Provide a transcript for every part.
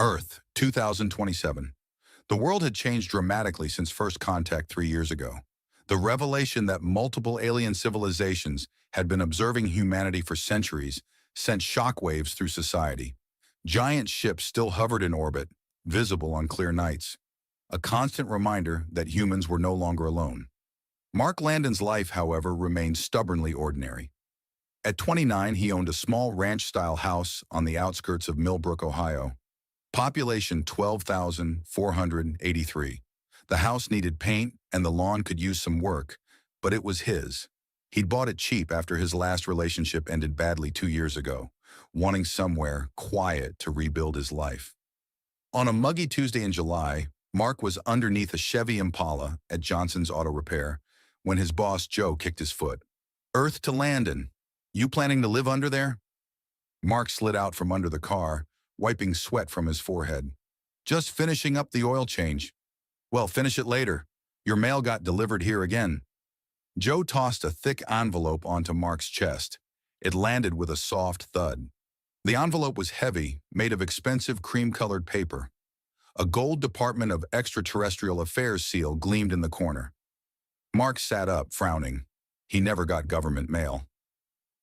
Earth, 2027. The world had changed dramatically since first contact 3 years ago. The revelation that multiple alien civilizations had been observing humanity for centuries sent shockwaves through society. Giant ships still hovered in orbit, visible on clear nights. A constant reminder that humans were no longer alone. Mark Landon's life, however, remained stubbornly ordinary. At 29, he owned a small ranch-style house on the outskirts of Millbrook, Ohio. Population 12,483. The house needed paint and the lawn could use some work, but it was his. He'd bought it cheap after his last relationship ended badly 2 years ago, wanting somewhere quiet to rebuild his life. On a muggy Tuesday in July, Mark was underneath a Chevy Impala at Johnson's Auto Repair when his boss Joe kicked his foot. "Earth to Landon. You planning to live under there?" Mark slid out from under the car, wiping sweat from his forehead. "Just finishing up the oil change." "Well, finish it later. Your mail got delivered here again." Joe tossed a thick envelope onto Mark's chest. It landed with a soft thud. The envelope was heavy, made of expensive cream-colored paper. A gold Department of Extraterrestrial Affairs seal gleamed in the corner. Mark sat up, frowning. He never got government mail.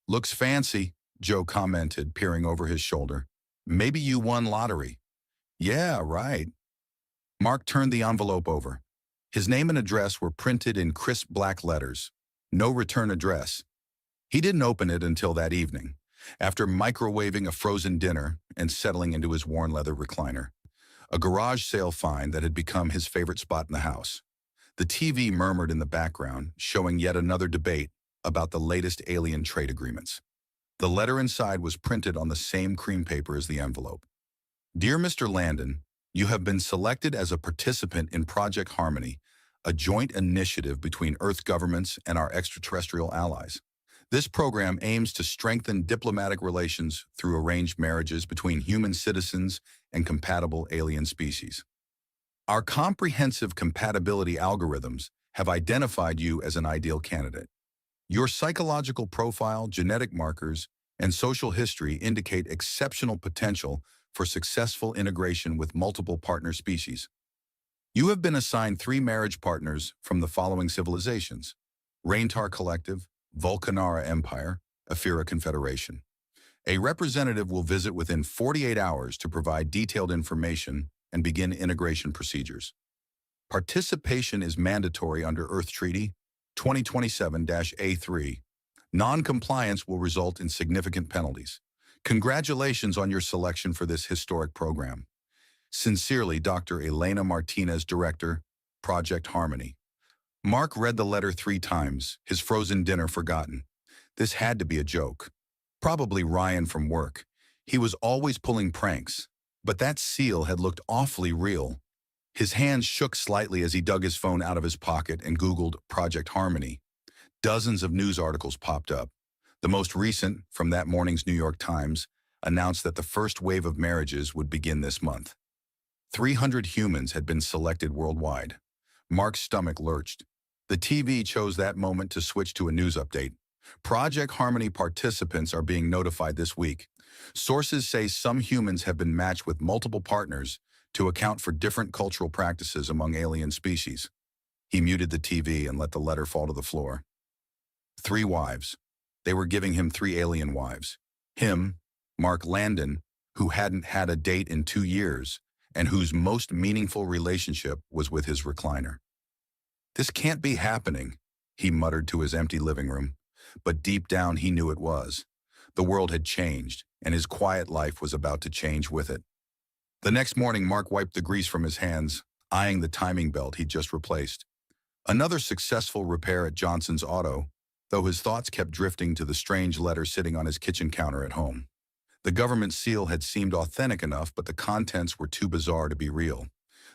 "Looks fancy," Joe commented, peering over his shoulder. "Maybe you won lottery." "Yeah, right." Mark turned the envelope over. His name and address were printed in crisp black letters. No return address. He didn't open it until that evening, after microwaving a frozen dinner and settling into his worn leather recliner. A garage sale find that had become his favorite spot in the house. The TV murmured in the background, showing yet another debate about the latest alien trade agreements. The letter inside was printed on the same cream paper as the envelope. "Dear Mr. Landon, you have been selected as a participant in Project Harmony, a joint initiative between Earth governments and our extraterrestrial allies. This program aims to strengthen diplomatic relations through arranged marriages between human citizens and compatible alien species. Our comprehensive compatibility algorithms have identified you as an ideal candidate. Your psychological profile, genetic markers, and social history indicate exceptional potential for successful integration with multiple partner species. You have been assigned 3 marriage partners from the following civilizations: Raintar Collective, Vulcanara Empire, Ephyra Confederation. A representative will visit within 48 hours to provide detailed information and begin integration procedures. Participation is mandatory under Earth Treaty 2027-A3. Non-compliance will result in significant penalties. Congratulations on your selection for this historic program. Sincerely, Dr. Elena Martinez, Director, Project Harmony." Mark read the letter 3 times, his frozen dinner forgotten. This had to be a joke. Probably Ryan from work. He was always pulling pranks, but that seal had looked awfully real. His hands shook slightly as he dug his phone out of his pocket and Googled Project Harmony. Dozens of news articles popped up. The most recent, from that morning's New York Times, announced that the first wave of marriages would begin this month. 300 humans had been selected worldwide. Mark's stomach lurched. The TV chose that moment to switch to a news update. Project Harmony participants are being notified this week. Sources say some humans have been matched with multiple partners to account for different cultural practices among alien species. He muted the TV and let the letter fall to the floor. 3 wives. They were giving him 3 alien wives. Him, Mark Landon, who hadn't had a date in 2 years, and whose most meaningful relationship was with his recliner. "This can't be happening," he muttered to his empty living room. But deep down he knew it was. The world had changed, and his quiet life was about to change with it. The next morning, Mark wiped the grease from his hands, eyeing the timing belt he'd just replaced. Another successful repair at Johnson's Auto, though his thoughts kept drifting to the strange letter sitting on his kitchen counter at home. The government seal had seemed authentic enough, but the contents were too bizarre to be real.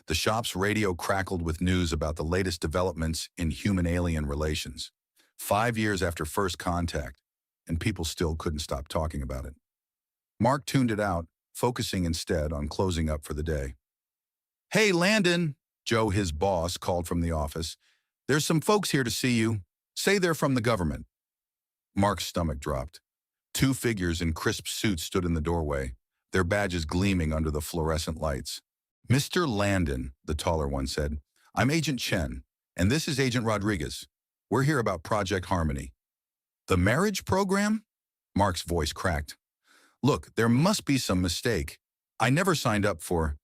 The shop's radio crackled with news about the latest developments in human-alien relations. 5 years after first contact, and people still couldn't stop talking about it. Mark tuned it out, focusing instead on closing up for the day. "Hey, Landon," Joe, his boss, called from the office. "There's some folks here to see you. Say they're from the government." Mark's stomach dropped. 2 figures in crisp suits stood in the doorway, their badges gleaming under the fluorescent lights. "Mr. Landon," the taller one said, "I'm Agent Chen, and this is Agent Rodriguez. We're here about Project Harmony." "The marriage program?" Mark's voice cracked. "Look, there must be some mistake. I never signed up for—"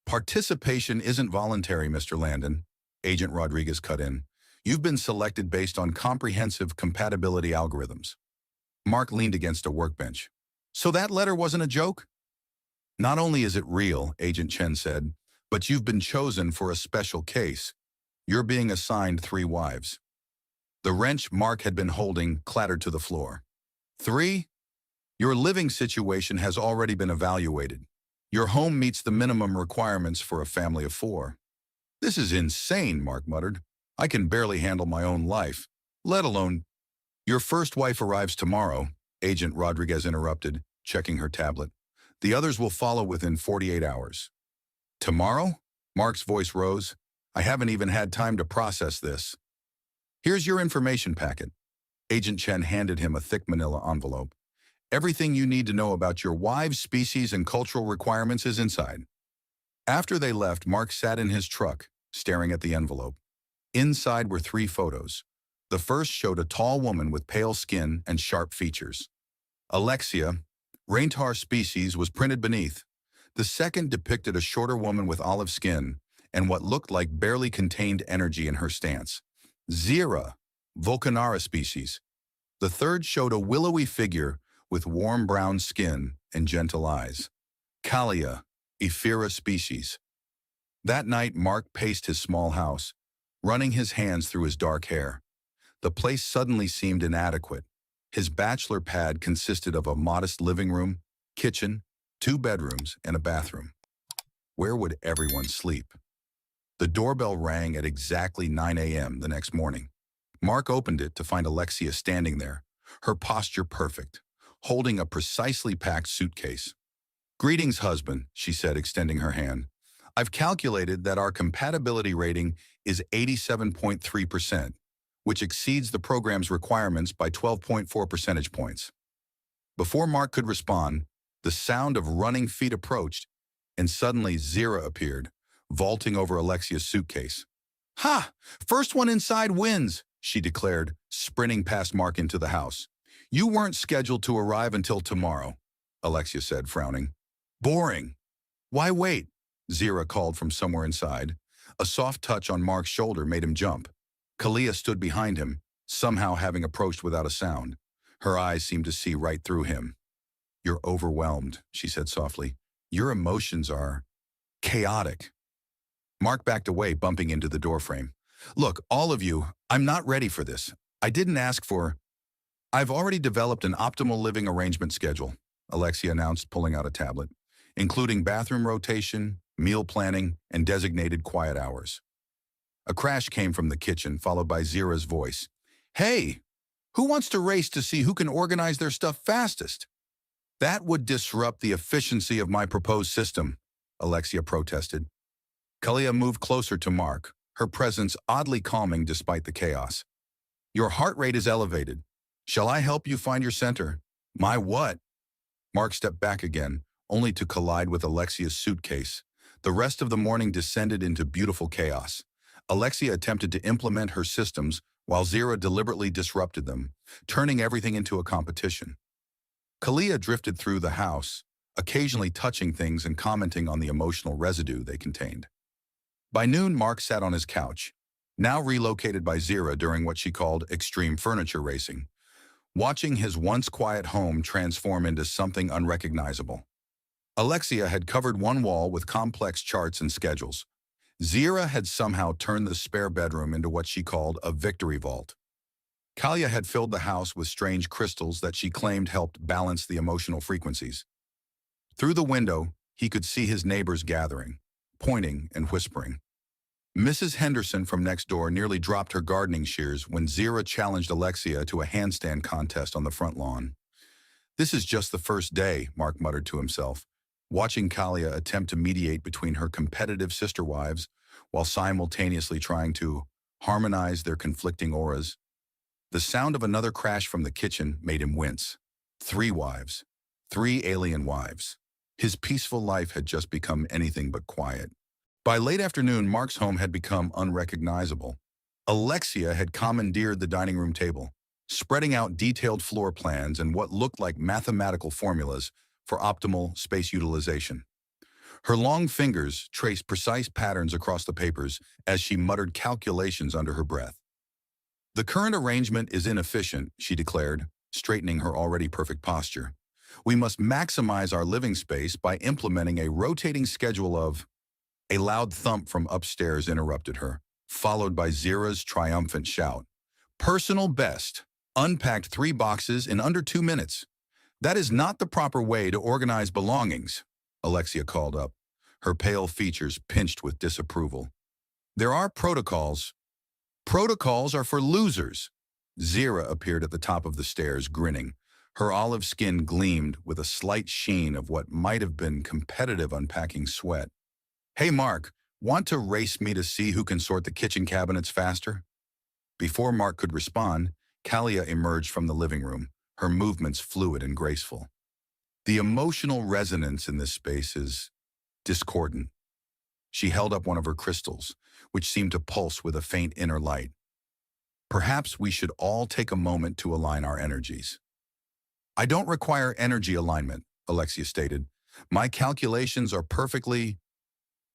"Participation isn't voluntary, Mr. Landon," Agent Rodriguez cut in. "You've been selected based on comprehensive compatibility algorithms." Mark leaned against a workbench. "So that letter wasn't a joke?" "Not only is it real," Agent Chen said, "but you've been chosen for a special case. You're being assigned 3 wives." The wrench Mark had been holding clattered to the floor. "3? Your living situation has already been evaluated. Your home meets the minimum requirements for a family of 4. "This is insane," Mark muttered. "I can barely handle my own life, let alone—" "Your first wife arrives tomorrow," Agent Rodriguez interrupted, checking her tablet. "The others will follow within 48 hours. "Tomorrow?" Mark's voice rose. "I haven't even had time to process this." "Here's your information packet." Agent Chen handed him a thick manila envelope. "Everything you need to know about your wives, species, and cultural requirements is inside." After they left, Mark sat in his truck, staring at the envelope. Inside were 3 photos. The first showed a tall woman with pale skin and sharp features. Alexia, Raintar species, was printed beneath. The second depicted a shorter woman with olive skin and what looked like barely contained energy in her stance. Zira, Vulcanara species. The third showed a willowy figure with warm brown skin and gentle eyes. Kalia, Ephira species. That night, Mark paced his small house, running his hands through his dark hair. The place suddenly seemed inadequate. His bachelor pad consisted of a modest living room, kitchen, 2 bedrooms, and a bathroom. Where would everyone sleep? The doorbell rang at exactly 9 a.m. the next morning. Mark opened it to find Alexia standing there, her posture perfect, holding a precisely packed suitcase. "Greetings, husband," she said, extending her hand. "I've calculated that our compatibility rating is 87.3%, which exceeds the program's requirements by 12.4 percentage points." Before Mark could respond, the sound of running feet approached, and suddenly Zira appeared, vaulting over Alexia's suitcase. "Ha! First one inside wins," she declared, sprinting past Mark into the house. "You weren't scheduled to arrive until tomorrow," Alexia said, frowning. "Boring." "Why wait?" Zira called from somewhere inside. A soft touch on Mark's shoulder made him jump. Kalia stood behind him, somehow having approached without a sound. Her eyes seemed to see right through him. "You're overwhelmed," she said softly. "Your emotions are chaotic." Mark backed away, bumping into the doorframe. "Look, all of you, I'm not ready for this. I didn't ask for—" "I've already developed an optimal living arrangement schedule," Alexia announced, pulling out a tablet, "including bathroom rotation, meal planning, and designated quiet hours." A crash came from the kitchen, followed by Zira's voice. "Hey, who wants to race to see who can organize their stuff fastest?" "That would disrupt the efficiency of my proposed system," Alexia protested. Kalia moved closer to Mark, her presence oddly calming despite the chaos. "Your heart rate is elevated. Shall I help you find your center?" "My what?" Mark stepped back again, only to collide with Alexia's suitcase. The rest of the morning descended into beautiful chaos. Alexia attempted to implement her systems while Zira deliberately disrupted them, turning everything into a competition. Kalia drifted through the house, occasionally touching things and commenting on the emotional residue they contained. By noon, Mark sat on his couch, now relocated by Zira during what she called extreme furniture racing, watching his once quiet home transform into something unrecognizable. Alexia had covered one wall with complex charts and schedules. Zira had somehow turned the spare bedroom into what she called a victory vault. Kalia had filled the house with strange crystals that she claimed helped balance the emotional frequencies. Through the window, he could see his neighbors gathering, pointing and whispering. Mrs. Henderson from next door nearly dropped her gardening shears when Zira challenged Alexia to a handstand contest on the front lawn. "This is just the first day," Mark muttered to himself, watching Kalia attempt to mediate between her competitive sister wives while simultaneously trying to harmonize their conflicting auras. The sound of another crash from the kitchen made him wince. 3 wives. 3 alien wives. His peaceful life had just become anything but quiet. By late afternoon, Mark's home had become unrecognizable. Alexia had commandeered the dining room table, spreading out detailed floor plans and what looked like mathematical formulas for optimal space utilization. Her long fingers traced precise patterns across the papers as she muttered calculations under her breath. "The current arrangement is inefficient," she declared, straightening her already perfect posture. "We must maximize our living space by implementing a rotating schedule of—" A loud thump from upstairs interrupted her, followed by Zira's triumphant shout. "Personal best. Unpacked 3 boxes in under 2 minutes. That is not the proper way to organize belongings," Alexia called up, her pale features pinched with disapproval. "There are protocols. Protocols are for losers." Zira appeared at the top of the stairs, grinning. Her olive skin gleamed with a slight sheen of what might have been competitive unpacking sweat. "Hey Mark, want to race me to see who can sort the kitchen cabinets faster?" Before Mark could respond, Kalia emerged from the living room, her movements fluid and graceful. "The emotional resonance in this space is discordant." She held up one of her crystals, which seemed to pulse with a faint inner light. "Perhaps we should all take a moment to align our energies." "I don't require energy alignment," Alexia stated. "My calculations are perfectly—"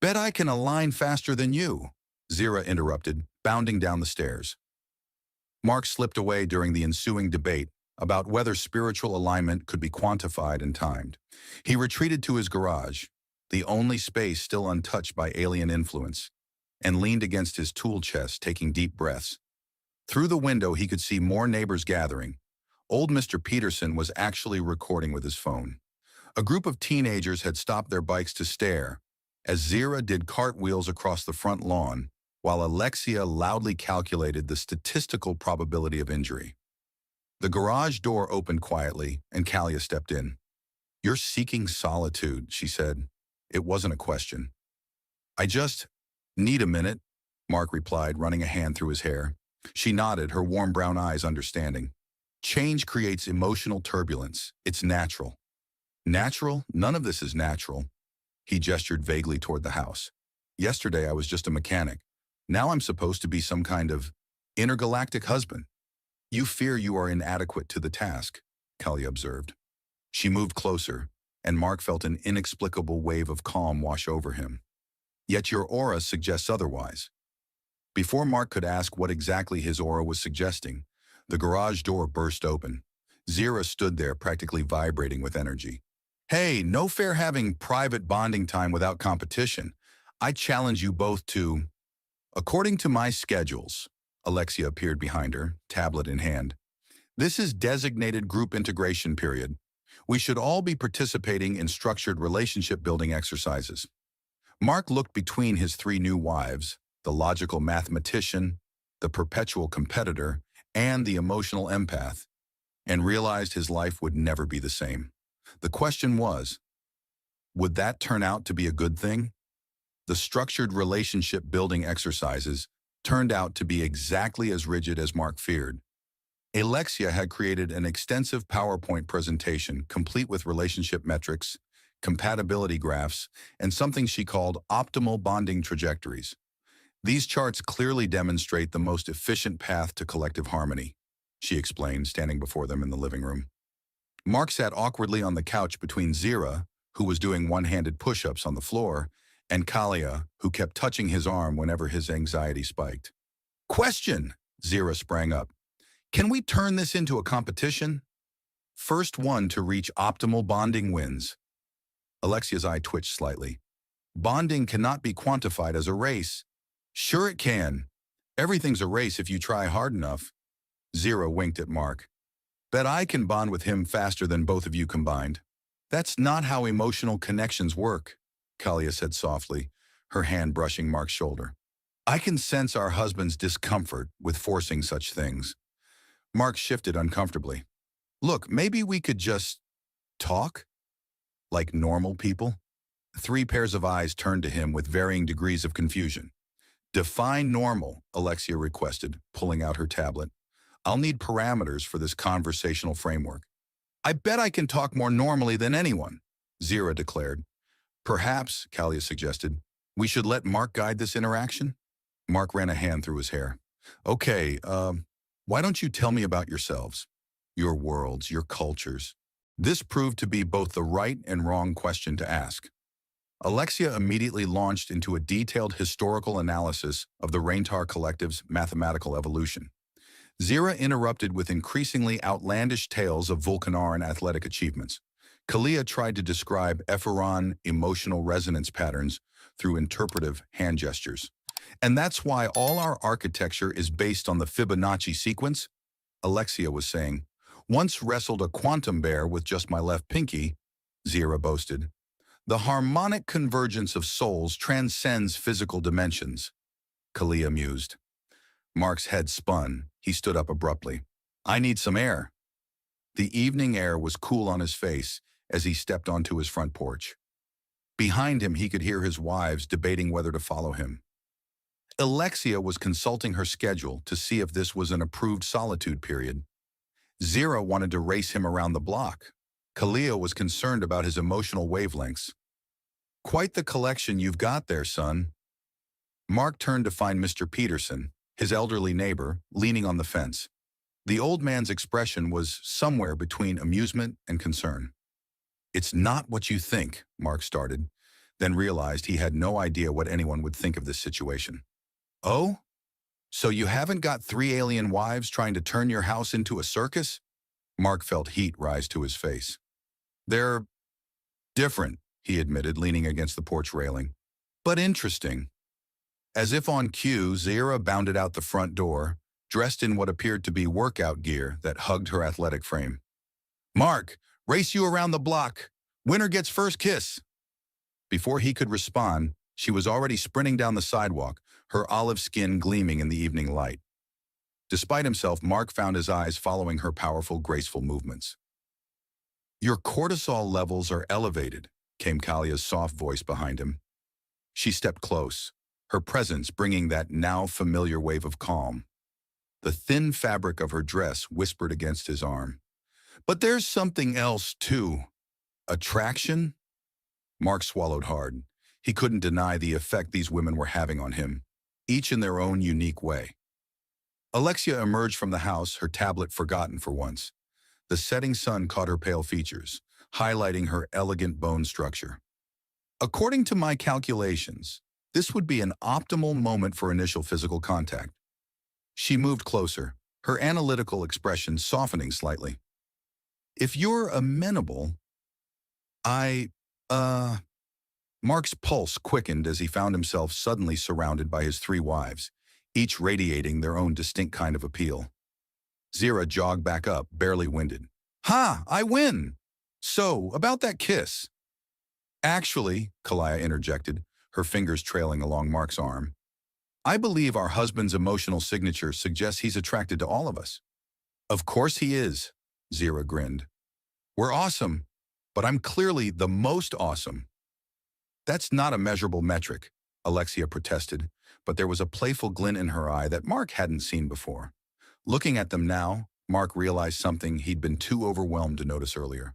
"Bet I can align faster than you," Zira interrupted, bounding down the stairs. Mark slipped away during the ensuing debate about whether spiritual alignment could be quantified and timed. He retreated to his garage, the only space still untouched by alien influence, and leaned against his tool chest, taking deep breaths. Through the window, he could see more neighbors gathering. Old Mr. Peterson was actually recording with his phone. A group of teenagers had stopped their bikes to stare, as Zira did cartwheels across the front lawn, while Alexia loudly calculated the statistical probability of injury. The garage door opened quietly, and Kalia stepped in. "You're seeking solitude," she said. It wasn't a question. "I just need a minute," Mark replied, running a hand through his hair. She nodded, her warm brown eyes understanding. "Change creates emotional turbulence. It's natural." "Natural? None of this is natural." He gestured vaguely toward the house. "Yesterday I was just a mechanic. Now I'm supposed to be some kind of intergalactic husband." "You fear you are inadequate to the task," Kalia observed. She moved closer, and Mark felt an inexplicable wave of calm wash over him. "Yet your aura suggests otherwise." Before Mark could ask what exactly his aura was suggesting, the garage door burst open. Zira stood there, practically vibrating with energy. "Hey, no fair having private bonding time without competition. I challenge you both to—" "According to my schedules," Alexia appeared behind her, tablet in hand. "This is designated group integration period. We should all be participating in structured relationship-building exercises." Mark looked between his 3 new wives, the logical mathematician, the perpetual competitor, and the emotional empath, and realized his life would never be the same. The question was, would that turn out to be a good thing? The structured relationship-building exercises turned out to be exactly as rigid as Mark feared. Alexia had created an extensive PowerPoint presentation complete with relationship metrics, compatibility graphs, and something she called optimal bonding trajectories. "These charts clearly demonstrate the most efficient path to collective harmony," she explained, standing before them in the living room. Mark sat awkwardly on the couch between Zira, who was doing one-handed push-ups on the floor, and Kalia, who kept touching his arm whenever his anxiety spiked. "Question!" Zira sprang up. "Can we turn this into a competition? First one to reach optimal bonding wins." Alexia's eye twitched slightly. "Bonding cannot be quantified as a race." "Sure it can. Everything's a race if you try hard enough." Zira winked at Mark. "Bet I can bond with him faster than both of you combined." "That's not how emotional connections work," Kalia said softly, her hand brushing Mark's shoulder. "I can sense our husband's discomfort with forcing such things." Mark shifted uncomfortably. "Look, maybe we could just talk? Like normal people?" 3 pairs of eyes turned to him with varying degrees of confusion. "Define normal," Alexia requested, pulling out her tablet. "I'll need parameters for this conversational framework." "I bet I can talk more normally than anyone," Zira declared. Perhaps, Kalia suggested, we should let Mark guide this interaction? Mark ran a hand through his hair. Okay, why don't you tell me about yourselves? Your worlds, your cultures. This proved to be both the right and wrong question to ask. Alexia immediately launched into a detailed historical analysis of the Raintar Collective's mathematical evolution. Zira interrupted with increasingly outlandish tales of Vulcanaran athletic achievements. Kalia tried to describe Epheron emotional resonance patterns through interpretive hand gestures. And that's why all our architecture is based on the Fibonacci sequence, Alexia was saying. Once wrestled a quantum bear with just my left pinky, Zira boasted. The harmonic convergence of souls transcends physical dimensions, Kalia mused. Mark's head spun. He stood up abruptly. I need some air. The evening air was cool on his face as he stepped onto his front porch. Behind him, he could hear his wives debating whether to follow him. Alexia was consulting her schedule to see if this was an approved solitude period. Zira wanted to race him around the block. Kalia was concerned about his emotional wavelengths. Quite the collection you've got there, son. Mark turned to find Mr. Peterson, his elderly neighbor, leaning on the fence. The old man's expression was somewhere between amusement and concern. It's not what you think, Mark started, then realized he had no idea what anyone would think of this situation. Oh? So you haven't got 3 alien wives trying to turn your house into a circus? Mark felt heat rise to his face. They're different, he admitted, leaning against the porch railing. But interesting. As if on cue, Zira bounded out the front door, dressed in what appeared to be workout gear that hugged her athletic frame. Mark, race you around the block. Winner gets first kiss. Before he could respond, she was already sprinting down the sidewalk, her olive skin gleaming in the evening light. Despite himself, Mark found his eyes following her powerful, graceful movements. Your cortisol levels are elevated, came Kalia's soft voice behind him. She stepped close, her presence bringing that now familiar wave of calm. The thin fabric of her dress whispered against his arm. But there's something else, too. Attraction? Mark swallowed hard. He couldn't deny the effect these women were having on him, each in their own unique way. Alexia emerged from the house, her tablet forgotten for once. The setting sun caught her pale features, highlighting her elegant bone structure. According to my calculations, this would be an optimal moment for initial physical contact. She moved closer, her analytical expression softening slightly. If you're amenable, Mark's pulse quickened as he found himself suddenly surrounded by his 3 wives, each radiating their own distinct kind of appeal. Zira jogged back up, barely winded. Ha! I win! So, about that kiss. Actually, Kalia interjected, her fingers trailing along Mark's arm, I believe our husband's emotional signature suggests he's attracted to all of us. Of course he is, Zira grinned. We're awesome, but I'm clearly the most awesome. That's not a measurable metric, Alexia protested, but there was a playful glint in her eye that Mark hadn't seen before. Looking at them now, Mark realized something he'd been too overwhelmed to notice earlier.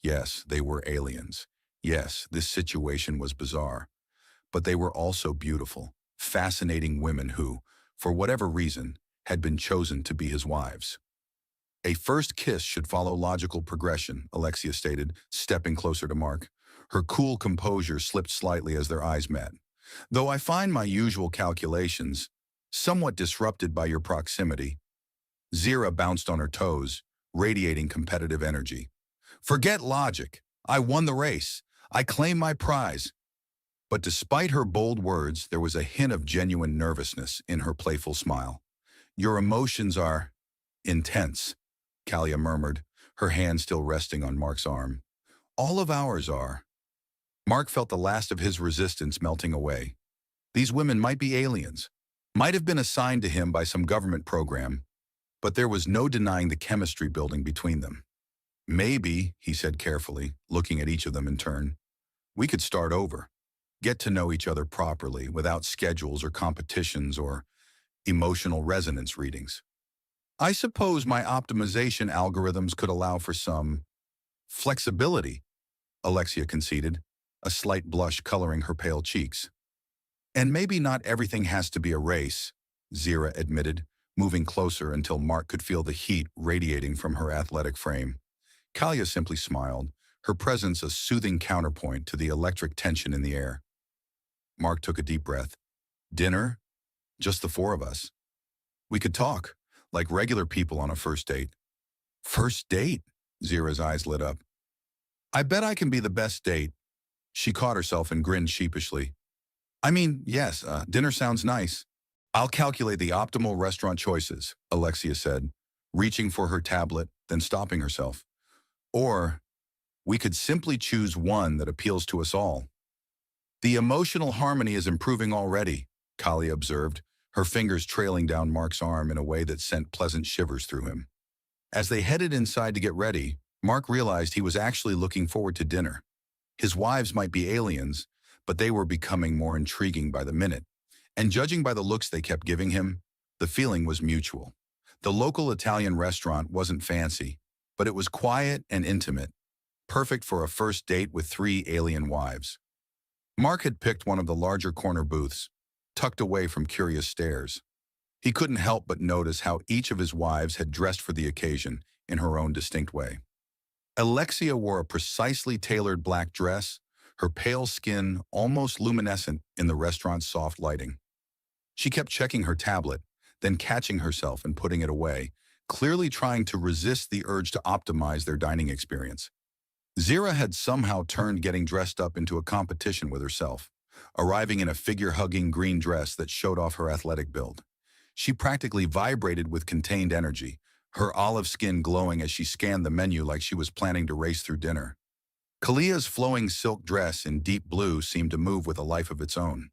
Yes, they were aliens. Yes, this situation was bizarre. But they were also beautiful, fascinating women who, for whatever reason, had been chosen to be his wives. A first kiss should follow logical progression, Alexia stated, stepping closer to Mark. Her cool composure slipped slightly as their eyes met. Though I find my usual calculations somewhat disrupted by your proximity. Zira bounced on her toes, radiating competitive energy. Forget logic. I won the race. I claim my prize. But despite her bold words, there was a hint of genuine nervousness in her playful smile. Your emotions are intense, Kalia murmured, her hand still resting on Mark's arm. All of ours are. Mark felt the last of his resistance melting away. These women might be aliens, might have been assigned to him by some government program, but there was no denying the chemistry building between them. Maybe, he said carefully, looking at each of them in turn, we could start over, get to know each other properly without schedules or competitions or emotional resonance readings. I suppose my optimization algorithms could allow for some flexibility, Alexia conceded, a slight blush coloring her pale cheeks. And maybe not everything has to be a race, Zira admitted, moving closer until Mark could feel the heat radiating from her athletic frame. Kalia simply smiled, her presence a soothing counterpoint to the electric tension in the air. Mark took a deep breath. Dinner? Just the four of us. We could talk, like regular people on a first date. First date? Zira's eyes lit up. I bet I can be the best date. She caught herself and grinned sheepishly. I mean, yes, dinner sounds nice. I'll calculate the optimal restaurant choices, Alexia said, reaching for her tablet, then stopping herself. Or we could simply choose one that appeals to us all. The emotional harmony is improving already, Kali observed, her fingers trailing down Mark's arm in a way that sent pleasant shivers through him. As they headed inside to get ready, Mark realized he was actually looking forward to dinner. His wives might be aliens, but they were becoming more intriguing by the minute. And judging by the looks they kept giving him, the feeling was mutual. The local Italian restaurant wasn't fancy, but it was quiet and intimate, perfect for a first date with 3 alien wives. Mark had picked one of the larger corner booths, tucked away from curious stares. He couldn't help but notice how each of his wives had dressed for the occasion in her own distinct way. Alexia wore a precisely tailored black dress, her pale skin almost luminescent in the restaurant's soft lighting. She kept checking her tablet, then catching herself and putting it away, clearly trying to resist the urge to optimize their dining experience. Zira had somehow turned getting dressed up into a competition with herself, arriving in a figure-hugging green dress that showed off her athletic build. She practically vibrated with contained energy, her olive skin glowing as she scanned the menu like she was planning to race through dinner. Kalia's flowing silk dress in deep blue seemed to move with a life of its own.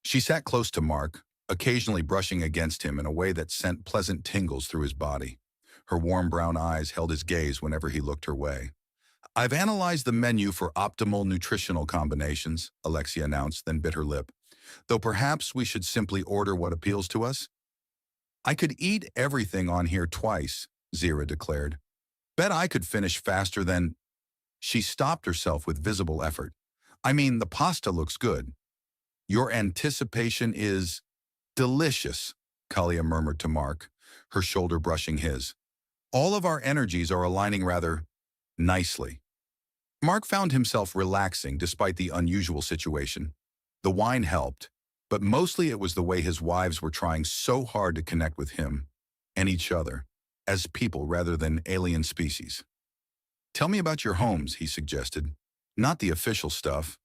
She sat close to Mark, occasionally brushing against him in a way that sent pleasant tingles through his body. Her warm brown eyes held his gaze whenever he looked her way. I've analyzed the menu for optimal nutritional combinations, Alexia announced, then bit her lip. Though perhaps we should simply order what appeals to us? I could eat everything on here twice, Zira declared. Bet I could finish faster than... She stopped herself with visible effort. I mean, the pasta looks good. Your anticipation is... delicious, Kalia murmured to Mark, her shoulder brushing his. All of our energies are aligning rather nicely. Mark found himself relaxing despite the unusual situation. The wine helped, but mostly it was the way his wives were trying so hard to connect with him and each other as people rather than alien species. Tell me about your homes, he suggested. Not the official stuff.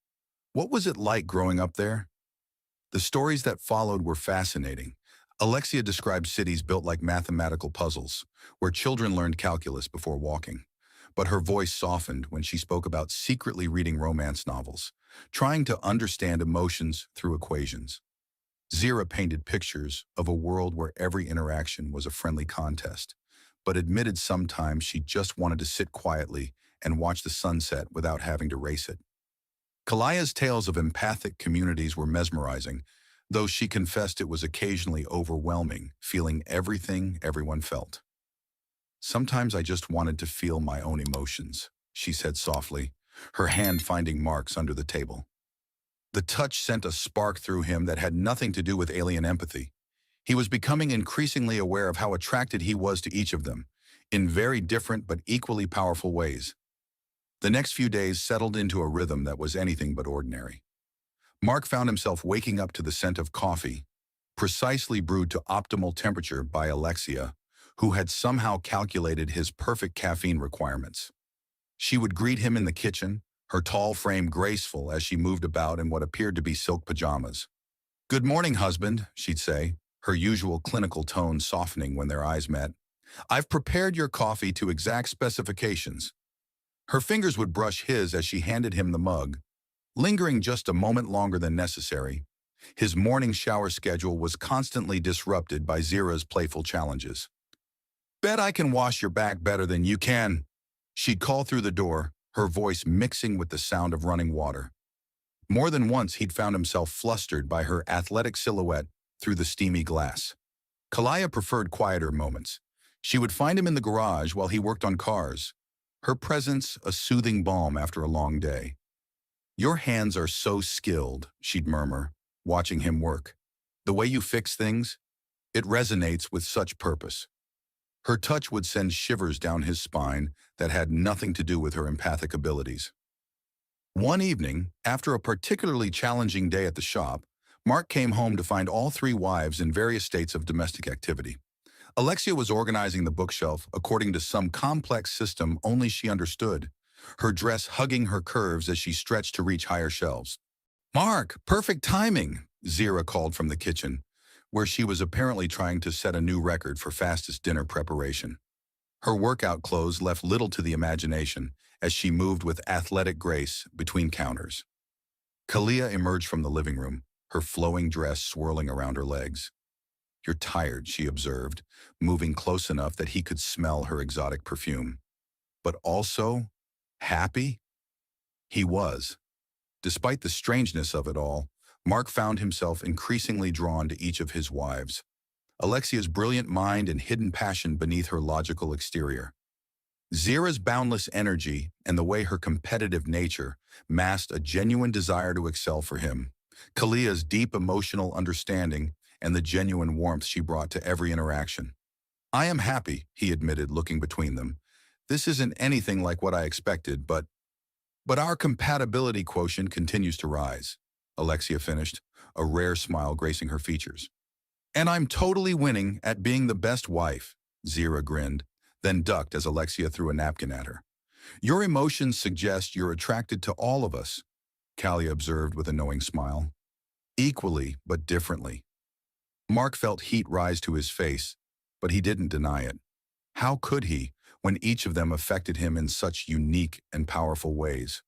What was it like growing up there? The stories that followed were fascinating. Alexia described cities built like mathematical puzzles, where children learned calculus before walking. But her voice softened when she spoke about secretly reading romance novels, trying to understand emotions through equations. Zira painted pictures of a world where every interaction was a friendly contest, but admitted sometimes she just wanted to sit quietly and watch the sunset without having to race it. Kalia's tales of empathic communities were mesmerizing, though she confessed it was occasionally overwhelming, feeling everything everyone felt. Sometimes I just wanted to feel my own emotions, she said softly, her hand finding Mark's under the table. The touch sent a spark through him that had nothing to do with alien empathy. He was becoming increasingly aware of how attracted he was to each of them, in very different but equally powerful ways. The next few days settled into a rhythm that was anything but ordinary. Mark found himself waking up to the scent of coffee, precisely brewed to optimal temperature by Alexia, who had somehow calculated his perfect caffeine requirements. She would greet him in the kitchen, her tall frame graceful as she moved about in what appeared to be silk pajamas. "Good morning, husband," she'd say, her usual clinical tone softening when their eyes met. "I've prepared your coffee to exact specifications." Her fingers would brush his as she handed him the mug, lingering just a moment longer than necessary. His morning shower schedule was constantly disrupted by Zira's playful challenges. "Bet I can wash your back better than you can," she'd call through the door, her voice mixing with the sound of running water. More than once he'd found himself flustered by her athletic silhouette through the steamy glass. Kalia preferred quieter moments. She would find him in the garage while he worked on cars, her presence a soothing balm after a long day. "Your hands are so skilled," she'd murmur, watching him work. "The way you fix things, it resonates with such purpose." Her touch would send shivers down his spine that had nothing to do with her empathic abilities. One evening, after a particularly challenging day at the shop, Mark came home to find all three wives in various states of domestic activity. Alexia was organizing the bookshelf according to some complex system only she understood, her dress hugging her curves as she stretched to reach higher shelves. "Mark, perfect timing," Zira called from the kitchen, where she was apparently trying to set a new record for fastest dinner preparation. Her workout clothes left little to the imagination as she moved with athletic grace between counters. Kalia emerged from the living room, her flowing dress swirling around her legs. "You're tired," she observed, moving close enough that he could smell her exotic perfume. But also, happy? He was. Despite the strangeness of it all, Mark found himself increasingly drawn to each of his wives. Alexia's brilliant mind and hidden passion beneath her logical exterior. Zira's boundless energy and the way her competitive nature masked a genuine desire to excel for him. Kalia's deep emotional understanding and the genuine warmth she brought to every interaction. "I am happy," he admitted, looking between them. "This isn't anything like what I expected, but our compatibility quotient continues to rise," Alexia finished, a rare smile gracing her features. "And I'm totally winning at being the best wife," Zira grinned, then ducked as Alexia threw a napkin at her. "Your emotions suggest you're attracted to all of us," Callie observed with a knowing smile. "Equally, but differently." Mark felt heat rise to his face, but he didn't deny it. How could he, when each of them affected him in such unique and powerful ways?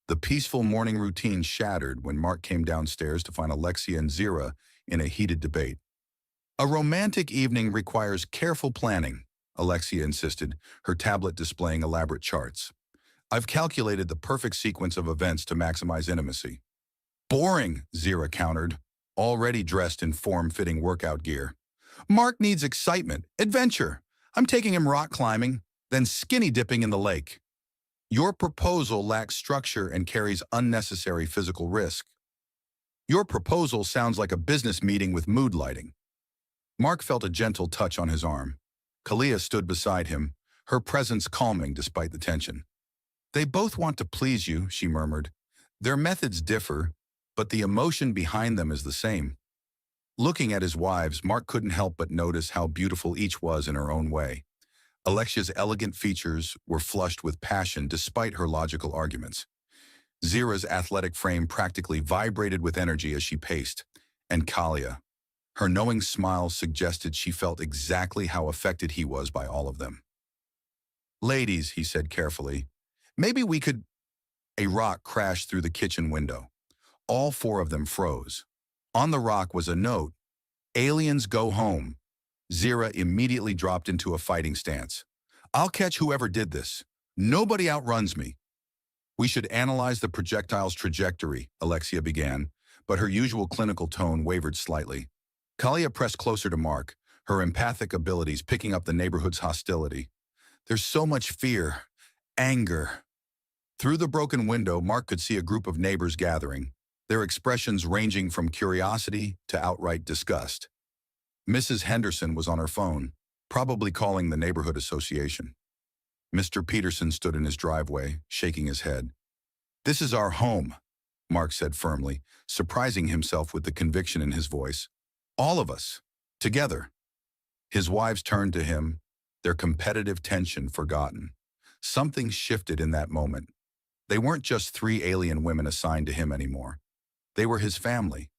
The peaceful morning routine shattered when Mark came downstairs to find Alexia and Zira in a heated debate. "A romantic evening requires careful planning," Alexia insisted, her tablet displaying elaborate charts. "I've calculated the perfect sequence of events to maximize intimacy." "Boring," Zira countered, already dressed in form-fitting workout gear. "Mark needs excitement, adventure. I'm taking him rock climbing, then skinny dipping in the lake." "Your proposal lacks structure and carries unnecessary physical risk." "Your proposal sounds like a business meeting with mood lighting." Mark felt a gentle touch on his arm. Kalia stood beside him, her presence calming despite the tension. "They both want to please you," she murmured. "Their methods differ, but the emotion behind them is the same." Looking at his wives, Mark couldn't help but notice how beautiful each was in her own way. Alexia's elegant features were flushed with passion despite her logical arguments. Zira's athletic frame practically vibrated with energy as she paced, and Kalia, her knowing smile suggested she felt exactly how affected he was by all of them. "Ladies," he said carefully, "maybe we could—" A rock crashed through the kitchen window. All four of them froze. On the rock was a note, "Aliens go home." Zira immediately dropped into a fighting stance. "I'll catch whoever did this. Nobody outruns me." "We should analyze the projectile's trajectory," Alexia began, but her usual clinical tone wavered slightly. Kalia pressed closer to Mark, her empathic abilities picking up the neighborhood's hostility. "There's so much fear, anger." Through the broken window, Mark could see a group of neighbors gathering, their expressions ranging from curiosity to outright disgust. Mrs. Henderson was on her phone, probably calling the neighborhood association. Mr. Peterson stood in his driveway, shaking his head. "This is our home," Mark said firmly, surprising himself with the conviction in his voice. "All of us, together." His wives turned to him, their competitive tension forgotten. Something shifted in that moment. They weren't just three alien women assigned to him anymore. They were his family.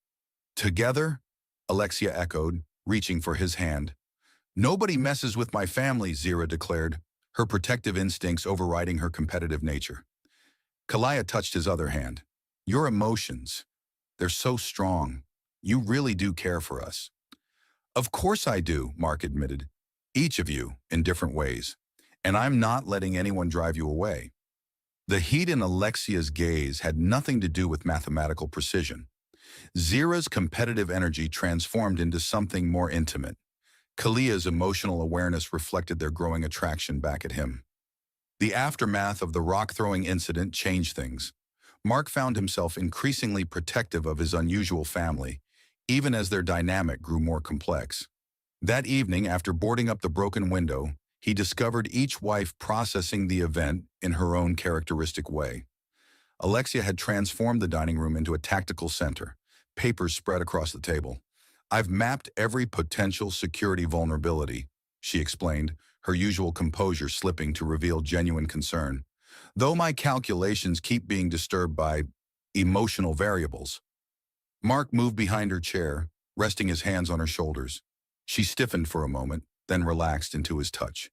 "Together?" Alexia echoed, reaching for his hand. "Nobody messes with my family," Zira declared, her protective instincts overriding her competitive nature. Kalaya touched his other hand. "Your emotions, they're so strong. You really do care for us." "Of course I do," Mark admitted. "Each of you, in different ways. And I'm not letting anyone drive you away." The heat in Alexia's gaze had nothing to do with mathematical precision. Zira's competitive energy transformed into something more intimate. Kalia's emotional awareness reflected their growing attraction back at him. The aftermath of the rock-throwing incident changed things. Mark found himself increasingly protective of his unusual family, even as their dynamic grew more complex. That evening, after boarding up the broken window, he discovered each wife processing the event in her own characteristic way. Alexia had transformed the dining room into a tactical center, papers spread across the table. "I've mapped every potential security vulnerability," she explained, her usual composure slipping to reveal genuine concern. "Though my calculations keep being disturbed by emotional variables." Mark moved behind her chair, resting his hands on her shoulders. She stiffened for a moment, then relaxed into his touch.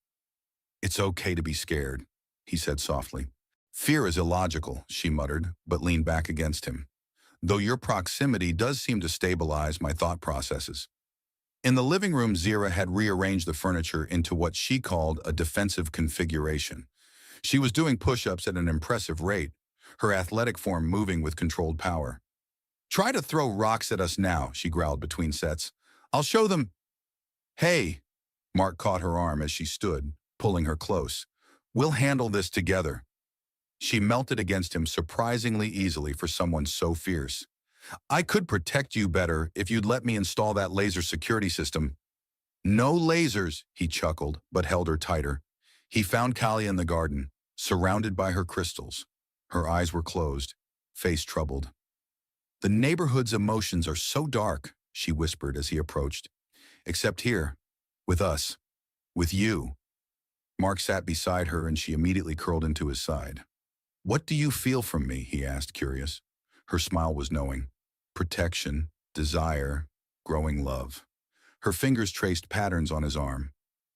"It's okay to be scared," he said softly. "Fear is illogical," she muttered, but leaned back against him. "Though your proximity does seem to stabilize my thought processes." In the living room, Zira had rearranged the furniture into what she called a defensive configuration. She was doing push-ups at an impressive rate, her athletic form moving with controlled power. "Try to throw rocks at us now," she growled between sets. "I'll show them." "Hey," Mark caught her arm as she stood, pulling her close. "We'll handle this together." She melted against him surprisingly easily for someone so fierce. "I could protect you better if you'd let me install that laser security system." "No lasers," he chuckled, but held her tighter. He found Kalia in the garden, surrounded by her crystals. Her eyes were closed, face troubled. "The neighborhood's emotions are so dark," she whispered as he approached. "Except here, with us, with you." Mark sat beside her and she immediately curled into his side. "What do you feel from me?" he asked, curious. Her smile was knowing. Protection, desire, growing love. Her fingers traced patterns on his arm.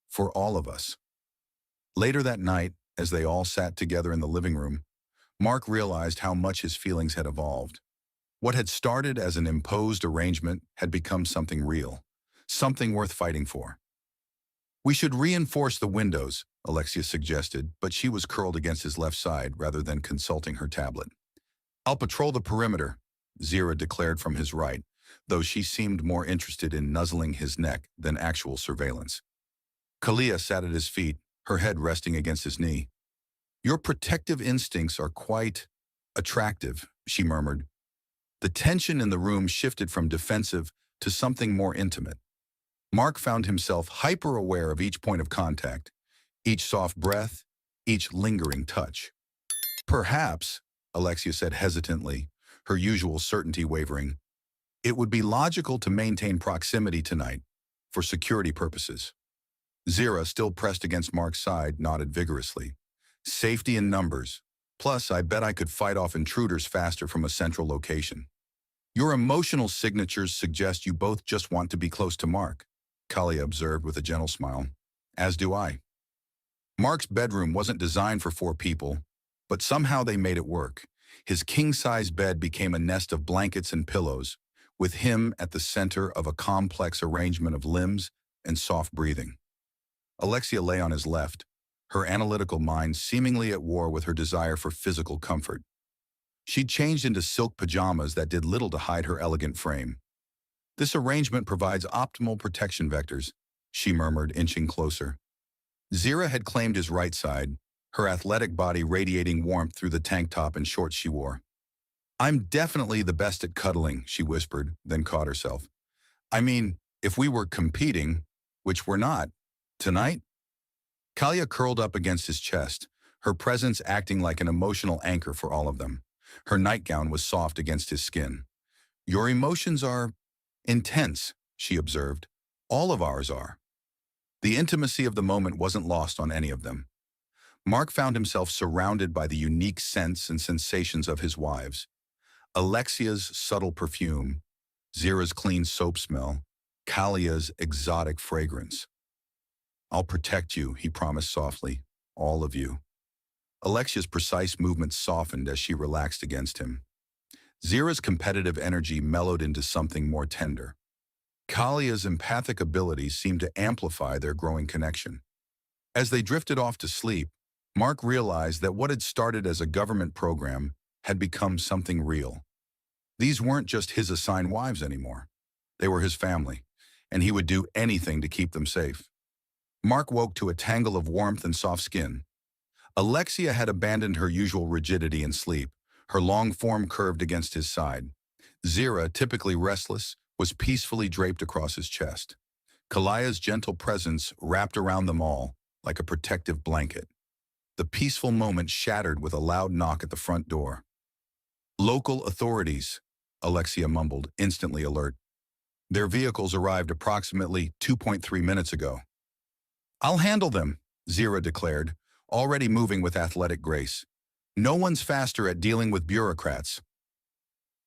"For all of us." Later that night, as they all sat together in the living room, Mark realized how much his feelings had evolved. What had started as an imposed arrangement had become something real, something worth fighting for. "We should reinforce the windows," Alexia suggested, but she was curled against his left side rather than consulting her tablet. "I'll patrol the perimeter," Zira declared from his right, though she seemed more interested in nuzzling his neck than actual surveillance. Kalia sat at his feet, her head resting against his knee. "Your protective instincts are quite attractive," she murmured. The tension in the room shifted from defensive to something more intimate. Mark found himself hyper-aware of each point of contact, each soft breath, each lingering touch. "Perhaps," Alexia said hesitantly, her usual certainty wavering, "it would be logical to maintain proximity tonight, for security purposes." Zira, still pressed against Mark's side, nodded vigorously. "Safety in numbers. Plus, I bet I could fight off intruders faster from a central location." "Your emotional signatures suggest you both just want to be close to Mark," Kalia observed with a gentle smile. "As do I." Mark's bedroom wasn't designed for 4 people, but somehow they made it work. His king-size bed became a nest of blankets and pillows, with him at the center of a complex arrangement of limbs and soft breathing. Alexia lay on his left, her analytical mind seemingly at war with her desire for physical comfort. She'd changed into silk pajamas that did little to hide her elegant frame. "This arrangement provides optimal protection vectors," she murmured, inching closer. Zira had claimed his right side, her athletic body radiating warmth through the tank top and shorts she wore. "I'm definitely the best at cuddling," she whispered, then caught herself. "I mean, if we were competing, which we're not, tonight?" Kalia curled up against his chest, her presence acting like an emotional anchor for all of them. Her nightgown was soft against his skin. "Your emotions are intense," she observed. "All of ours are." The intimacy of the moment wasn't lost on any of them. Mark found himself surrounded by the unique scents and sensations of his wives. Alexia's subtle perfume, Zira's clean soap smell, Kalia's exotic fragrance. "I'll protect you," he promised softly, "all of you." Alexia's precise movements softened as she relaxed against him. Zira's competitive energy mellowed into something more tender. Kalia's empathic abilities seemed to amplify their growing connection. As they drifted off to sleep, Mark realized that what had started as a government program had become something real. These weren't just his assigned wives anymore. They were his family, and he would do anything to keep them safe. Mark woke to a tangle of warmth and soft skin. Alexia had abandoned her usual rigidity in sleep, her long form curved against his side. Zira, typically restless, was peacefully draped across his chest. Kalaya's gentle presence wrapped around them all like a protective blanket. The peaceful moment shattered with a loud knock at the front door. "Local authorities," Alexia mumbled, instantly alert. "Their vehicles arrived approximately 2.3 minutes ago." "I'll handle them," Zira declared, already moving with athletic grace. "No one's faster at dealing with bureaucrats."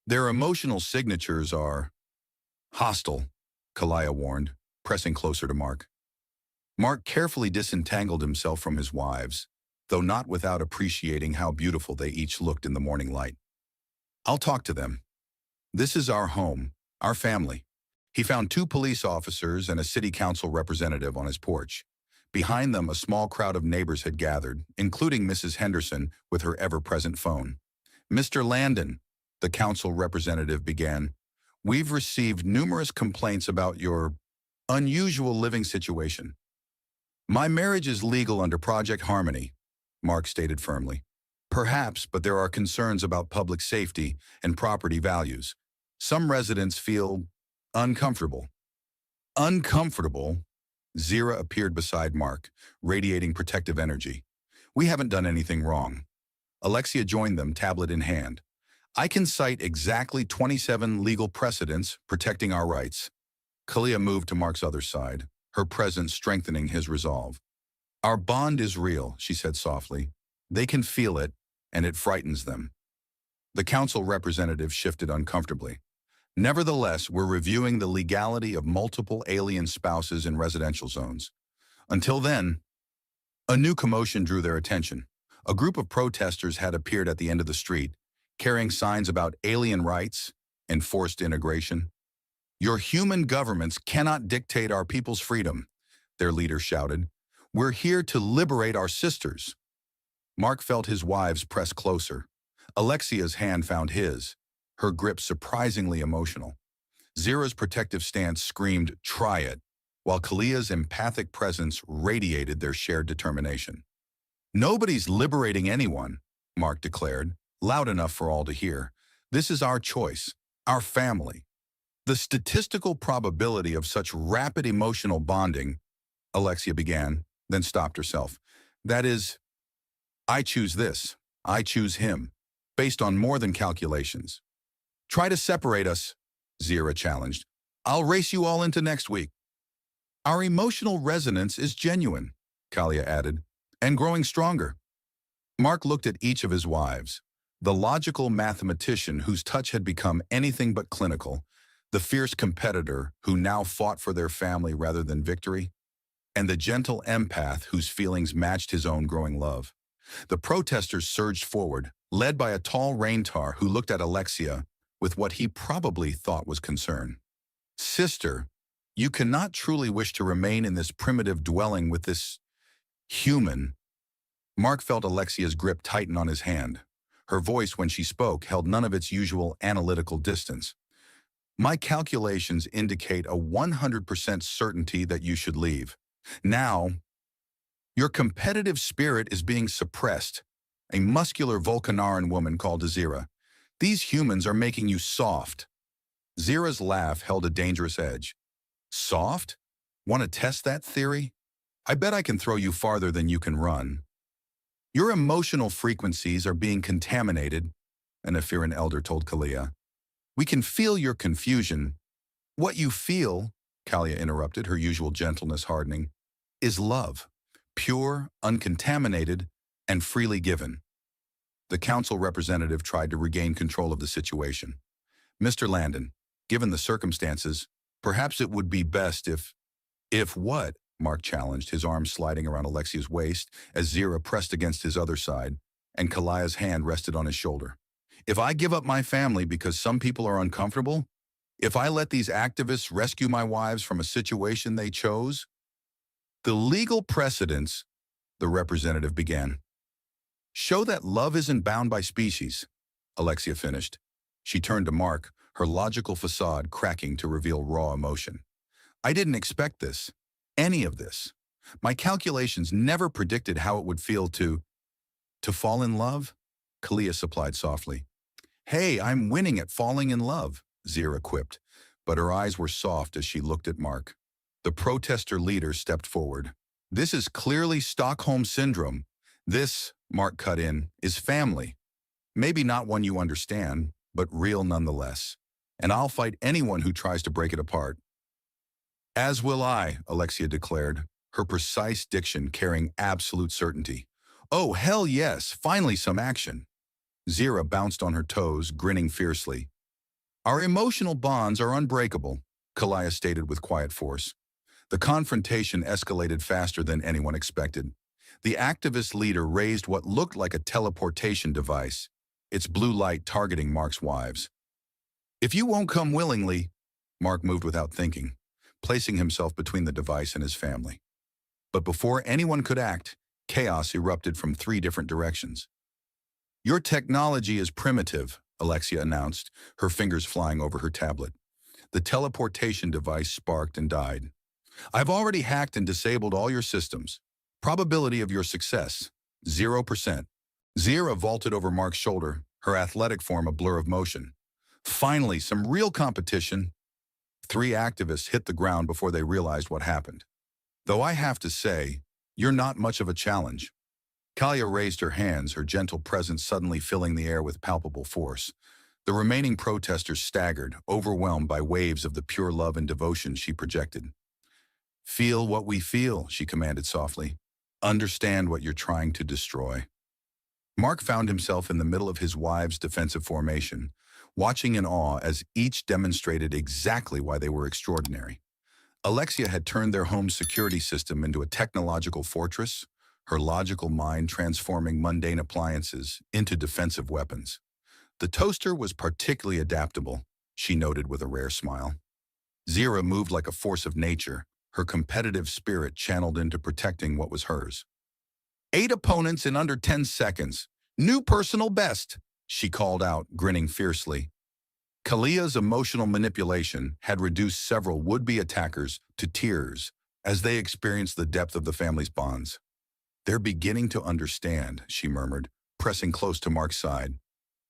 "Their emotional signatures are hostile," Kalaya warned, pressing closer to Mark. Mark carefully disentangled himself from his wives, though not without appreciating how beautiful they each looked in the morning light. "I'll talk to them. This is our home, our family." He found 2 police officers and a city council representative on his porch. Behind them, a small crowd of neighbors had gathered, including Mrs. Henderson with her ever-present phone. "Mr. Landon," the council representative began, "we've received numerous complaints about your unusual living situation." "My marriage is legal under Project Harmony," Mark stated firmly. "Perhaps, but there are concerns about public safety and property values. Some residents feel uncomfortable." "Uncomfortable?" Zira appeared beside Mark, radiating protective energy. "We haven't done anything wrong." Alexia joined them, tablet in hand. "I can cite exactly 27 legal precedents protecting our rights." Kalia moved to Mark's other side, her presence strengthening his resolve. "Our bond is real," she said softly. "They can feel it, and it frightens them." The council representative shifted uncomfortably. "Nevertheless, we're reviewing the legality of multiple alien spouses in residential zones. Until then." A new commotion drew their attention. A group of protesters had appeared at the end of the street, carrying signs about alien rights and forced integration. "Your human governments cannot dictate our people's freedom," their leader shouted. "We're here to liberate our sisters." Mark felt his wives press closer. Alexia's hand found his, her grip surprisingly emotional. Zira's protective stance screamed, "Try it," while Kalia's empathic presence radiated their shared determination. "Nobody's liberating anyone," Mark declared, loud enough for all to hear. "This is our choice, our family." "The statistical probability of such rapid emotional bonding," Alexia began, then stopped herself. "That is, I choose this, I choose him, based on more than calculations." "Try to separate us," Zira challenged. "I'll race you all into next week." "Our emotional resonance is genuine," Kalia added, "and growing stronger." Mark looked at each of his wives, the logical mathematician whose touch had become anything but clinical, the fierce competitor who now fought for their family rather than victory, and the gentle empath whose feelings matched his own growing love. The protesters surged forward, led by a tall Raintar who looked at Alexia with what he probably thought was concern. "Sister, you cannot truly wish to remain in this primitive dwelling with this human." Mark felt Alexia's grip tighten on his hand. Her voice, when she spoke, held none of its usual analytical distance. "My calculations indicate a 100% certainty that you should leave. Now, your competitive spirit is being suppressed," a muscular Volcanaran woman called to Zira. "These humans are making you soft." Zira's laugh held a dangerous edge. "Soft? Want to test that theory? I bet I can throw you farther than you can run." "Your emotional frequencies are being contaminated," an Ephyran elder told Kalia. "We can feel your confusion." "What you feel," Kalia interrupted, her usual gentleness hardening, "is love. Pure, uncontaminated, and freely given." The council representative tried to regain control of the situation. "Mr. Landon, given the circumstances, perhaps it would be best if—" "If what?" Mark challenged, his arm sliding around Alexia's waist as Zira pressed against his other side, and Kalaya's hand rested on his shoulder. "If I give up my family because some people are uncomfortable? If I let these activists rescue my wives from a situation they chose?" "The legal precedents," the representative began, "show that love isn't bound by species," Alexia finished. She turned to Mark, her logical facade cracking to reveal raw emotion. "I didn't expect this. Any of this. My calculations never predicted how it would feel to—" To fall in love? Kalia supplied softly. Hey, I'm winning at falling in love, Zira quipped, but her eyes were soft as she looked at Mark. The protester leader stepped forward. This is clearly Stockholm Syndrome. This, Mark cut in, is family. Maybe not one you understand, but real nonetheless. And I'll fight anyone who tries to break it apart. As will I, Alexia declared, her precise diction carrying absolute certainty. Oh, hell yes, finally some action. Zira bounced on her toes, grinning fiercely. Our emotional bonds are unbreakable, Kalia stated with quiet force. The confrontation escalated faster than anyone expected. The activist leader raised what looked like a teleportation device, its blue light targeting Mark's wives. If you won't come willingly, Mark moved without thinking, placing himself between the device and his family. But before anyone could act, chaos erupted from 3 different directions. Your technology is primitive, Alexia announced, her fingers flying over her tablet. The teleportation device sparked and died. I've already hacked and disabled all your systems. Probability of your success, 0%. Zira vaulted over Mark's shoulder, her athletic form a blur of motion. Finally, some real competition. 3 activists hit the ground before they realized what happened. Though I have to say, you're not much of a challenge. Kalia raised her hands, her gentle presence suddenly filling the air with palpable force. The remaining protesters staggered, overwhelmed by waves of the pure love and devotion she projected. Feel what we feel, she commanded softly. Understand what you're trying to destroy. Mark found himself in the middle of his wives' defensive formation, watching in awe as each demonstrated exactly why they were extraordinary. Alexia had turned their home security system into a technological fortress, her logical mind transforming mundane appliances into defensive weapons. The toaster was particularly adaptable, she noted with a rare smile. Zira moved like a force of nature, her competitive spirit channeled into protecting what was hers. 8 opponents in under 10 seconds. New personal best, she called out, grinning fiercely. Kalia's emotional manipulation had reduced several would-be attackers to tears as they experienced the depth of the family's bonds. They're beginning to understand, she murmured, pressing close to Mark's side.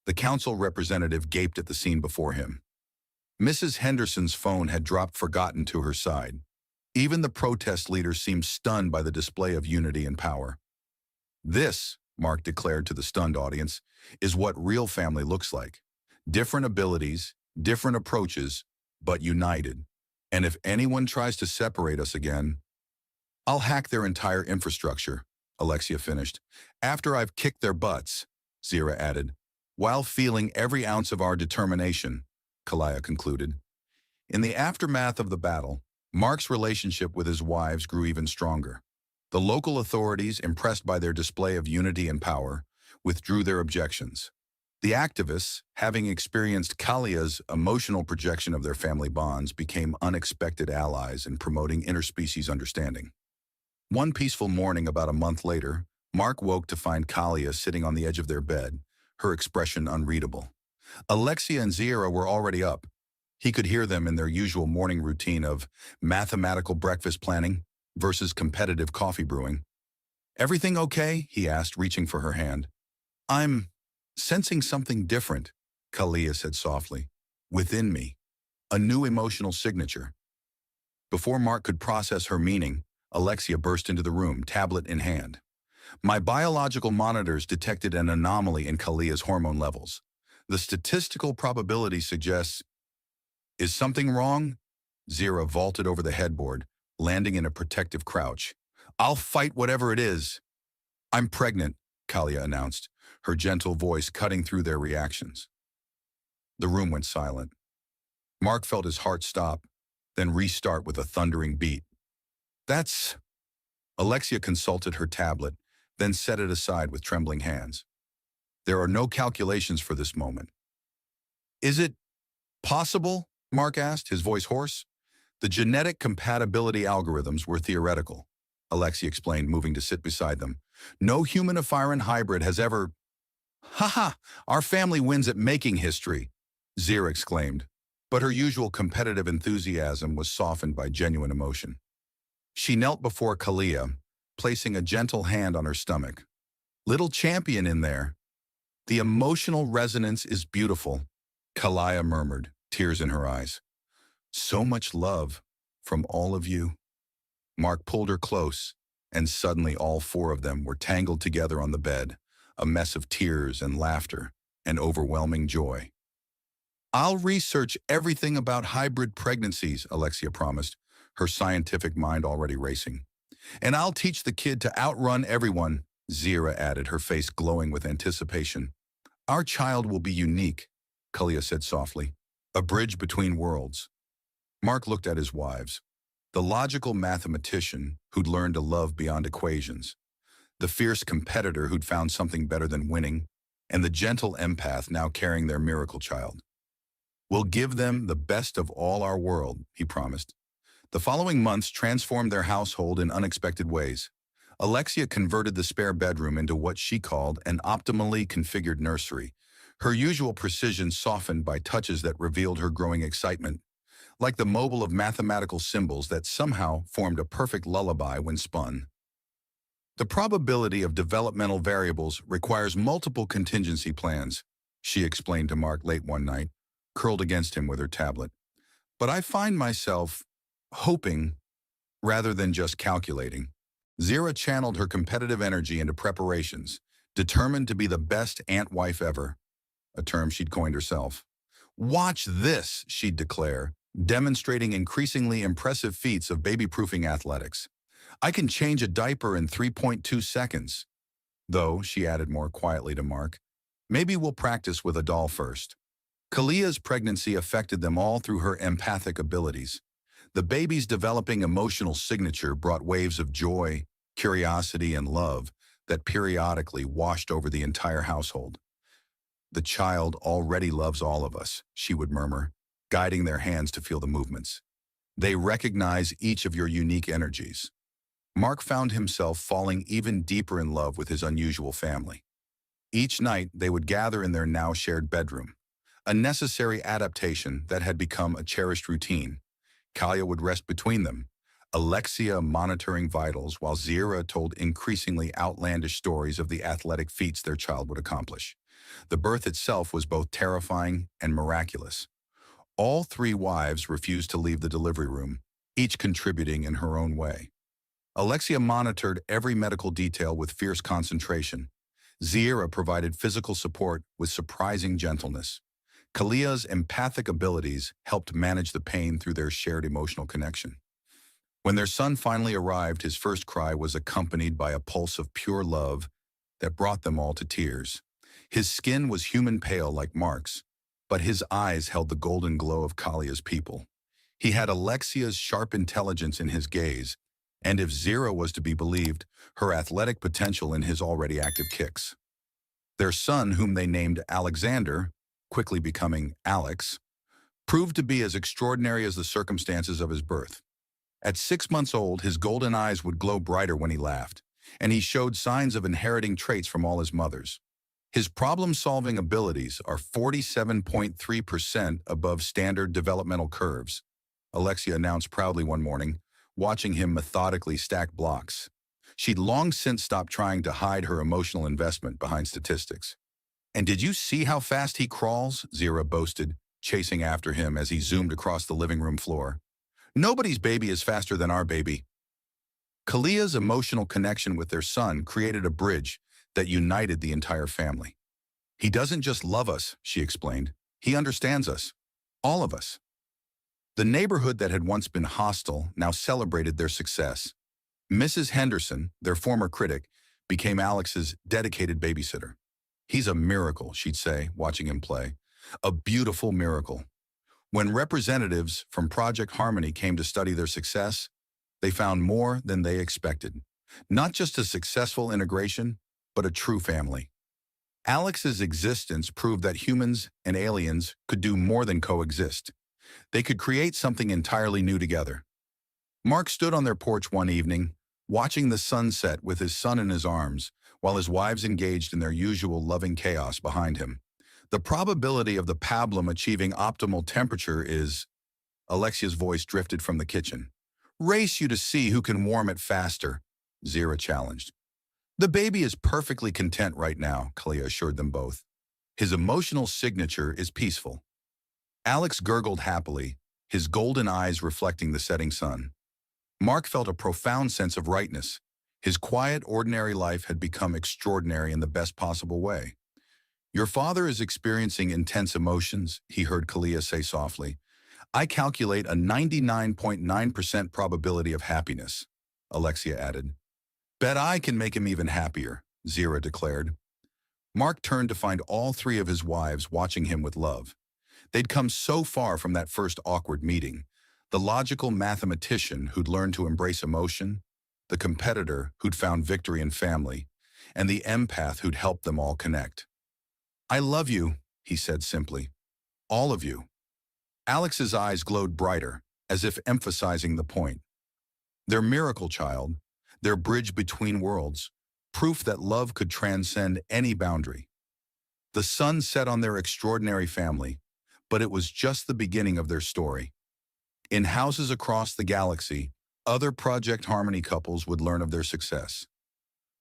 The council representative gaped at the scene before him. Mrs. Henderson's phone had dropped forgotten to her side. Even the protest leader seemed stunned by the display of unity and power. This, Mark declared to the stunned audience, is what real family looks like. Different abilities, different approaches, but united. And if anyone tries to separate us again, I'll hack their entire infrastructure, Alexia finished. After I've kicked their butts, Zira added, while feeling every ounce of our determination, Kalia concluded. In the aftermath of the battle, Mark's relationship with his wives grew even stronger. The local authorities, impressed by their display of unity and power, withdrew their objections. The activists, having experienced Kalia's emotional projection of their family bonds, became unexpected allies in promoting interspecies understanding. One peaceful morning about a month later, Mark woke to find Kalia sitting on the edge of their bed, her expression unreadable. Alexia and Zira were already up. He could hear them in their usual morning routine of mathematical breakfast planning versus competitive coffee brewing. Everything okay? He asked, reaching for her hand. I'm sensing something different, Kalia said softly. Within me. A new emotional signature. Before Mark could process her meaning, Alexia burst into the room, tablet in hand. My biological monitors detected an anomaly in Kalia's hormone levels. The statistical probability suggests... Is something wrong? Zira vaulted over the headboard, landing in a protective crouch. I'll fight whatever it is. I'm pregnant, Kalia announced, her gentle voice cutting through their reactions. The room went silent. Mark felt his heart stop, then restart with a thundering beat. That's... Alexia consulted her tablet, then set it aside with trembling hands. There are no calculations for this moment. Is it possible? Mark asked, his voice hoarse. The genetic compatibility algorithms were theoretical, Alexia explained, moving to sit beside them. No human-ifiran hybrid has ever... Ha! Our family wins at making history, Zira exclaimed, but her usual competitive enthusiasm was softened by genuine emotion. She knelt before Kalia, placing a gentle hand on her stomach. Little champion in there. The emotional resonance is beautiful, Kalia murmured, tears in her eyes. So much love from all of you. Mark pulled her close, and suddenly all four of them were tangled together on the bed, a mess of tears and laughter and overwhelming joy. I'll research everything about hybrid pregnancies, Alexia promised, her scientific mind already racing. And I'll teach the kid to outrun everyone, Zira added, her face glowing with anticipation. Our child will be unique, Kalia said softly. A bridge between worlds. Mark looked at his wives. The logical mathematician who'd learned to love beyond equations, the fierce competitor who'd found something better than winning, and the gentle empath now carrying their miracle child. We'll give them the best of all our world, he promised. The following months transformed their household in unexpected ways. Alexia converted the spare bedroom into what she called an optimally configured nursery, her usual precision softened by touches that revealed her growing excitement, like the mobile of mathematical symbols that somehow formed a perfect lullaby when spun. The probability of developmental variables requires multiple contingency plans, she explained to Mark late one night, curled against him with her tablet. But I find myself hoping rather than just calculating. Zira channeled her competitive energy into preparations, determined to be the best ant wife ever, a term she'd coined herself. Watch this, she'd declare, demonstrating increasingly impressive feats of baby-proofing athletics. I can change a diaper in 3.2 seconds. Though, she added more quietly to Mark, maybe we'll practice with a doll first. Kalia's pregnancy affected them all through her empathic abilities. The baby's developing emotional signature brought waves of joy, curiosity, and love that periodically washed over the entire household. The child already loves all of us, she would murmur, guiding their hands to feel the movements. They recognize each of your unique energies. Mark found himself falling even deeper in love with his unusual family. Each night, they would gather in their now shared bedroom, a necessary adaptation that had become a cherished routine. Kalia would rest between them, Alexia monitoring vitals while Zira told increasingly outlandish stories of the athletic feats their child would accomplish. The birth itself was both terrifying and miraculous. All three wives refused to leave the delivery room, each contributing in her own way. Alexia monitored every medical detail with fierce concentration. Zira provided physical support with surprising gentleness. Kalia's empathic abilities helped manage the pain through their shared emotional connection. When their son finally arrived, his first cry was accompanied by a pulse of pure love that brought them all to tears. His skin was human pale like Mark's, but his eyes held the golden glow of Kalia's people. He had Alexia's sharp intelligence in his gaze, and if Zira was to be believed, her athletic potential in his already active kicks. Their son, whom they named Alexander, quickly becoming Alex, proved to be as extraordinary as the circumstances of his birth. At 6 months old, his golden eyes would glow brighter when he laughed, and he showed signs of inheriting traits from all his mothers. His problem-solving abilities are 47.3% above standard developmental curves, Alexia announced proudly one morning, watching him methodically stack blocks. She'd long since stopped trying to hide her emotional investment behind statistics. And did you see how fast he crawls? Zira boasted, chasing after him as he zoomed across the living room floor. Nobody's baby is faster than our baby. Kalia's emotional connection with their son created a bridge that united the entire family. He doesn't just love us, she explained. He understands us. All of us. The neighborhood that had once been hostile now celebrated their success. Mrs. Henderson, their former critic, became Alex's dedicated babysitter. He's a miracle, she'd say, watching him play. A beautiful miracle. When representatives from Project Harmony came to study their success, they found more than they expected. Not just a successful integration, but a true family. Alex's existence proved that humans and aliens could do more than coexist. They could create something entirely new together. Mark stood on their porch one evening, watching the sunset with his son in his arms, while his wives engaged in their usual loving chaos behind him. The probability of the pablum achieving optimal temperature is... Alexia's voice drifted from the kitchen. Race you to see who can warm it faster, Zira challenged. The baby is perfectly content right now, Kalia assured them both. His emotional signature is peaceful. Alex gurgled happily, his golden eyes reflecting the setting sun. Mark felt a profound sense of rightness. His quiet, ordinary life had become extraordinary in the best possible way. Your father is experiencing intense emotions, he heard Kalia say softly. I calculate a 99.9% probability of happiness, Alexia added. Bet I can make him even happier, Zira declared. Mark turned to find all three of his wives watching him with love. They'd come so far from that first awkward meeting. The logical mathematician who'd learned to embrace emotion, the competitor who'd found victory in family, and the empath who'd helped them all connect. I love you, he said simply. All of you. Alex's eyes glowed brighter, as if emphasizing the point. Their miracle child, their bridge between worlds, proof that love could transcend any boundary. The sun set on their extraordinary family, but it was just the beginning of their story. In houses across the galaxy, other Project Harmony couples would learn of their success.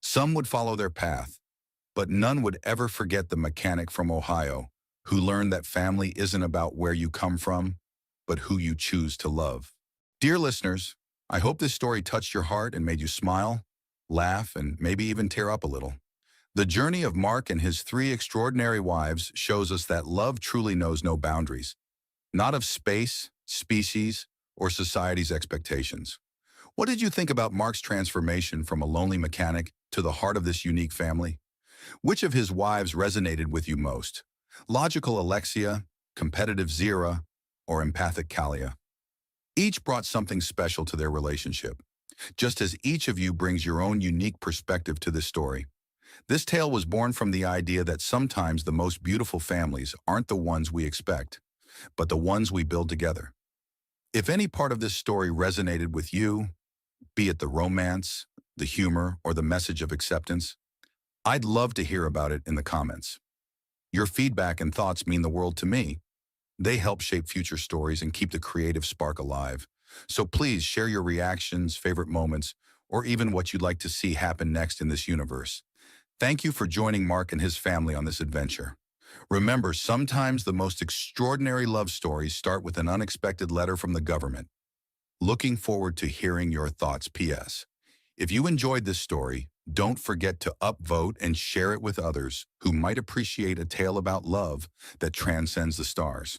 Some would follow their path, but none would ever forget the mechanic from Ohio, who learned that family isn't about where you come from, but who you choose to love. Dear listeners, I hope this story touched your heart and made you smile, laugh, and maybe even tear up a little. The journey of Mark and his three extraordinary wives shows us that love truly knows no boundaries, not of space, species, or society's expectations. What did you think about Mark's transformation from a lonely mechanic to the heart of this unique family? Which of his wives resonated with you most? Logical Alexia, competitive Zira, or empathic Kalia? Each brought something special to their relationship, just as each of you brings your own unique perspective to this story. This tale was born from the idea that sometimes the most beautiful families aren't the ones we expect, but the ones we build together. If any part of this story resonated with you, be it the romance, the humor, or the message of acceptance, I'd love to hear about it in the comments. Your feedback and thoughts mean the world to me. They help shape future stories and keep the creative spark alive. So please share your reactions, favorite moments, or even what you'd like to see happen next in this universe. Thank you for joining Mark and his family on this adventure. Remember, sometimes the most extraordinary love stories start with an unexpected letter from the government. Looking forward to hearing your thoughts. P.S. If you enjoyed this story, don't forget to upvote and share it with others who might appreciate a tale about love that transcends the stars.